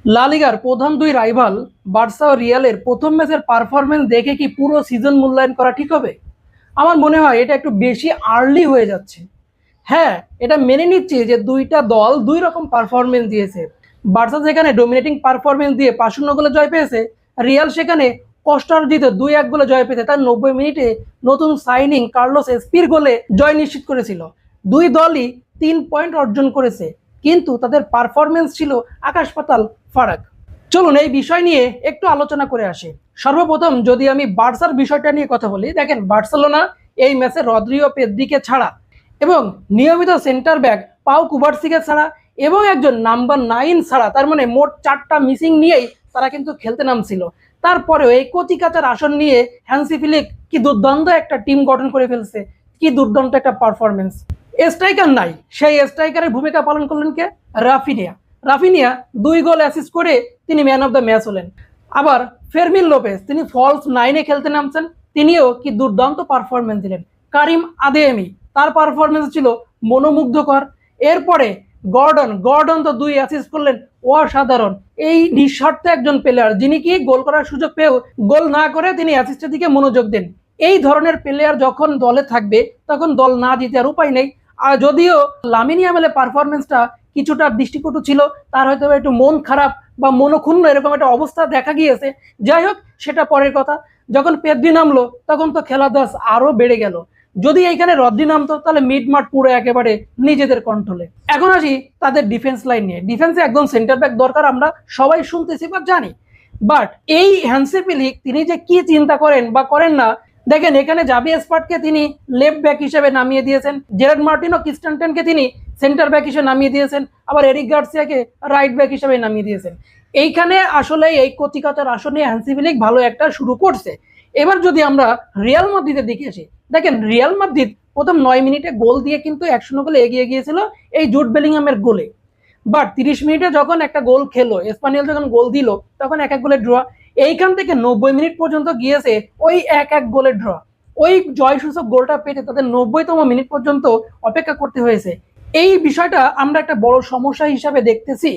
লা লিগার প্রধান দুই রাইভাল বার্সা ও রিয়ালের প্রথম ম্যাচের পারফরমেন্স দেখে কি পুরো সিজন মূল্যায়ন করা ঠিক হবে? আমার মনে হয় এটা একটু বেশি আর্লি হয়ে যাচ্ছে। হ্যাঁ, এটা মেনে নিচ্ছি যে দুইটা দল দুই রকম পারফরমেন্স দিয়েছে। বার্সা যেখানে ডোমিনেটিং পারফরমেন্স দিয়ে ৫-০ গোলে জয় পেয়েছে, রিয়াল সেখানে কষ্টার্জিত ২-১ গোলে জয় পেয়েছে। তার ৯০ মিনিটে নতুন সাইনিং কার্লোস এসপির গোলে জয় নিশ্চিত করেছিল। দুই দলই ৩ পয়েন্ট অর্জন করেছে, কিন্তু তাদের পারফরমেন্স ছিল আকাশ পাতাল ফারাক। চলুন এই বিষয় নিয়ে একটু আলোচনা করে আসি। সর্বপ্রথম যদি আমি বার্সার বিষয়টা নিয়ে কথা বলি, দেখেন বার্সেলোনা এই ম্যাচে রদ্রিগো পেদ্রিকে ছাড়া এবং নিয়মিত সেন্টার ব্যাক পাউ কুবার্সিকে ছাড়া এবং একজন নাম্বার 9 ছাড়া, তার মানে মোট 4টা মিসিং নিয়েই তারা কিন্তু খেলতে নামছিল। তারপরেও এই কচিকাচার আসন নিয়ে হ্যান্সি ফ্লিক কি দুর্দান্ত একটা টিম গঠন করে ফেলছে, কি দুর্দান্ত একটা পারফরমেন্স। স্ট্রাইকার নাই, সেই স্ট্রাইকারের ভূমিকা পালন করলেন কে? রাফিনিয়া। রাফিনিয়া 2 গোল অ্যাসিস্ট করে তিনি ম্যান অফ দ্য ম্যাচ হলেন। আবার ফেরমিন লোপেজ তিনি ফলস 9-এ খেলতে নামছেন, তিনিও কি দুর্দান্ত পারফরমেন্স দিলেন। কারিম আদেমি, তার পারফরমেন্স ছিল মনোমুগ্ধকর। এরপরে গর্ডন তো 2 অ্যাসিস্ট করলেন, অসাধারণ। এই নিঃস্বার্থ একজন প্লেয়ার যিনি কি গোল করার সুযোগ পেয়েও গোল না করে তিনি অ্যাসিস্টের দিকে মনোযোগ দেন। এই ধরনের প্লেয়ার যখন দলে থাকবে তখন দল না জিতে আর উপায় নেই। আর যদিও লামিন ইয়ামালের পারফরমেন্সটা কিছুটা দৃষ্টিকটু ছিল, তার হয়তো একটু মন খারাপ বা মনক্ষুণ্ণ এরকম একটা অবস্থা দেখা গিয়েছে। যাই হোক, সেটা পরের কথা। যখন পেদ্রি নামলো তখন তো খেলাধুলা আরো বেড়ে গেল। যদি এইখানে রদ্রি নামতো তাহলে মিড মাঠ পুরো একেবারে নিজেদের কন্ট্রোলে। এখন আসি তাদের ডিফেন্স লাইন নিয়ে। ডিফেন্সে একজন সেন্টার ব্যাক দরকার, আমরা সবাই শুনতেছি বা জানি। বাট এই হ্যান্সি ফ্লিক তিনি যে কি চিন্তা করেন বা করেন না, দেখেন এখানে জাভি এসপার্টকে তিনি লেফট ব্যাক হিসেবে নামিয়ে দিয়েছেন, জেরার্ড মার্টিনো ক্রিস্টেনসেনকে তিনি সেন্টার ব্যাক হিসেবে নামিয়ে দিয়েছেন, আবার এরিক গার্সিয়াকে রাইট ব্যাক হিসেবে নামিয়ে দিয়েছেন। এইখানে আসলে এই কচিকাচার আসনে হ্যান্সি ফ্লিক ভালো একটা শুরু করছে। এবার যদি আমরা রিয়াল মাদ্রিদের দিকে আসি, দেখেন রিয়াল মাদ্রিদ প্রথম 9 মিনিটে গোল দিয়ে কিন্তু 1-0 গোলে এগিয়ে গিয়েছিল এই জুড বেলিংহামের গোলে। বাট 30 মিনিটে যখন একটা গোল খেলো, এসপানিয়াল যখন গোল দিল, তখন 1-1 গোলে ড্র। এইখান থেকে 90 মিনিট পর্যন্ত গিয়েছে ওই 1-1 গোলে ড্র। ওই জয়সূচক গোলটা পেতে তাদের 90তম মিনিট পর্যন্ত অপেক্ষা করতে হয়েছে। এই বিষয়টা আমরা একটা বড় সমস্যা হিসাবে দেখতেছি।